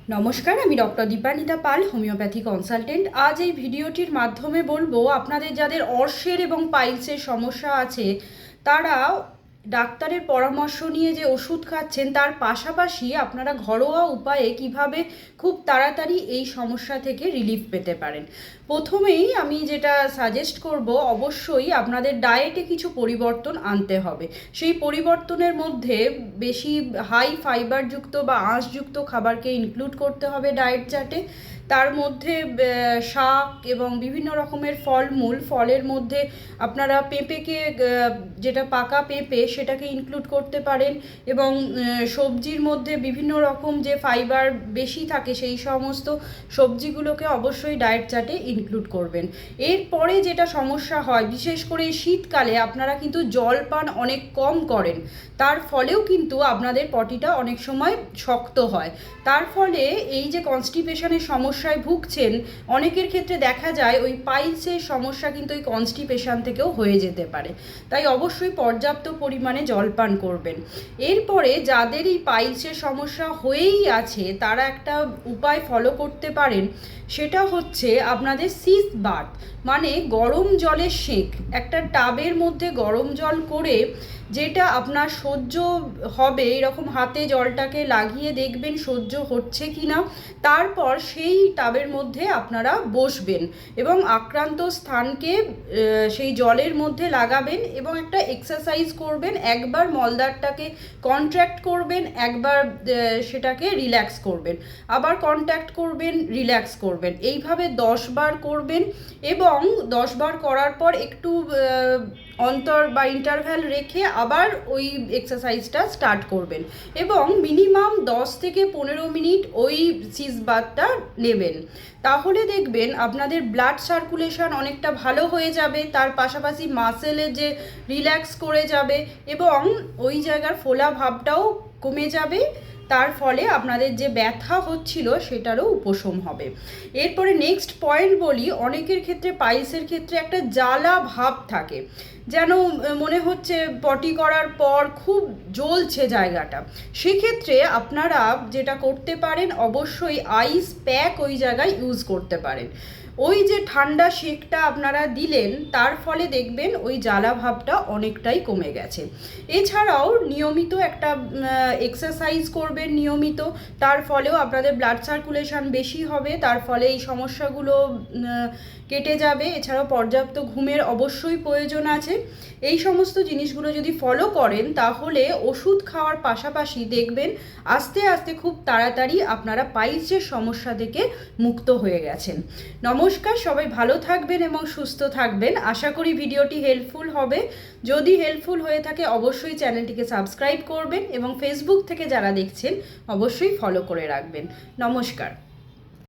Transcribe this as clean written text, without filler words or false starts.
নমস্কার, আমি ডক্টর দীপানিতা পাল, homeopathy consultant. আজ এই ভিডিওটির মাধ্যমে বলবো আপনাদের যাদের অর্শের এবং পাইলসের সমস্যা আছে তারা ডাক্তারের পরামর্শ নিয়ে যে ওষুধ খাচ্ছেন তার পাশাপাশি আপনারা ঘরোয়া উপায়ে কিভাবে খুব তাড়াতাড়ি এই সমস্যা থেকে রিলিফ পেতে পারেন। প্রথমেই আমি যেটা সাজেস্ট করব, অবশ্যই আপনাদের ডায়েটে কিছু পরিবর্তন আনতে হবে। সেই পরিবর্তনের মধ্যে বেশি হাই ফাইবারযুক্ত বা আঁশযুক্ত খাবারকে ইনক্লুড করতে হবে ডায়েট চার্টে। তার মধ্যে শাক এবং বিভিন্ন রকমের ফলমূল, ফলের মধ্যে আপনারা পেঁপেকে, যেটা পাকা পেঁপে সেটাকে ইনক্লুড করতে পারেন, এবং সবজির মধ্যে বিভিন্ন রকম যে ফাইবার বেশি থাকে সেই সমস্ত সবজিগুলোকে অবশ্যই ডায়েট চার্টে ইনক্লুড করবেন। এরপরে যেটা সমস্যা হয়, বিশেষ করে শীতকালে আপনারা কিন্তু জল পান অনেক কম করেন, তার ফলেও কিন্তু আপনাদের পটিটা অনেক সময় শক্ত হয়। তার ফলে এই যে কনস্টিপেশনের সমস্যায় ভুগছেন, অনেকের ক্ষেত্রে দেখা যায় ওই পাইলসের সমস্যা কিন্তু ওই কনস্টিপেশন থেকেও হয়ে যেতে পারে। তাই অবশ্যই পর্যাপ্ত পরিমাণে জল পান করবেন। এরপরে যাদের এই পাইলসের সমস্যা হয়েই আছে তারা একটা উপায় ফলো করতে পারেন, সেটা হচ্ছে আপনাদের সিস বাথ, মানে গরম জলের সেঁক। একটা টাবের মধ্যে গরম জল করে, যেটা আপনার সহ্য হবে, এরকম হাতে জলটাকে লাগিয়ে দেখবেন সহ্য হচ্ছে কি না। তারপর সেই টাবের মধ্যে আপনারা বসবেন এবং আক্রান্ত স্থানকে সেই জলের মধ্যে লাগাবেন এবং একটা এক্সারসাইজ করবেন। একবার মলদ্বারটাকে কন্ট্র্যাক্ট করবেন, একবার সেটাকে রিল্যাক্স করবেন, আবার কন্ট্যাক্ট করবেন, রিল্যাক্স করবেন। এইভাবে 10 বার করবেন এবং 10 বার করার পর একটু অন্তর বা ইন্টারভ্যাল রেখে আবার ওই এক্সারসাইজটা স্টার্ট করবেন এবং মিনিমাম 10 থেকে 15 মিনিট ওই সিস বাথটা নেবেন। তাহলে দেখবেন আপনাদের ব্লাড সার্কুলেশন অনেকটা ভালো হয়ে যাবে, তার পাশাপাশি মাসেলের যে রিল্যাক্স করে যাবে এবং ওই জায়গার ফোলা ভাবটাও কমে যাবে। তার ফলে আপনাদের যে ব্যথা হচ্ছিল সেটারও উপশম হবে। এরপরে নেক্সট পয়েন্ট বলি, অনেকের ক্ষেত্রে পাইলসের ক্ষেত্রে একটা জ্বালা ভাব থাকে, যেন মনে হচ্ছে পটি করার পর খুব জ্বলছে জায়গাটা। সেক্ষেত্রে আপনারা যেটা করতে পারেন, অবশ্যই আইস প্যাক ওই জায়গায় ইউজ করতে পারেন। ওই যে ঠান্ডা সেঁকটা আপনারা দিলেন তার ফলে দেখবেন ওই জ্বালা ভাবটা অনেকটাই কমে গেছে। এছাড়াও নিয়মিত একটা এক্সারসাইজ করবেন নিয়মিত, তার ফলেও আপনাদের ব্লাড সার্কুলেশন বেশি হবে, তার ফলে এই সমস্যাগুলো কেটে যাবে। এছাড়াও পর্যাপ্ত ঘুমের অবশ্যই প্রয়োজন আছে। এই সমস্ত জিনিসগুলো যদি ফলো করেন তাহলে ওষুধ খাওয়ার পাশাপাশি দেখবেন আস্তে আস্তে খুব তাড়াতাড়ি আপনারা পাইলসের সমস্যা থেকে মুক্ত হয়ে গেছেন। নমস্কার, সবাই ভালো থাকবেন এবং সুস্থ থাকবেন। আশা করি ভিডিওটি হেল্পফুল হবে। যদি হেল্পফুল হয়ে থাকে অবশ্যই চ্যানেলটিকে সাবস্ক্রাইব করবেন এবং ফেসবুক থেকে যারা দেখছেন অবশ্যই ফলো করে রাখবেন। নমস্কার।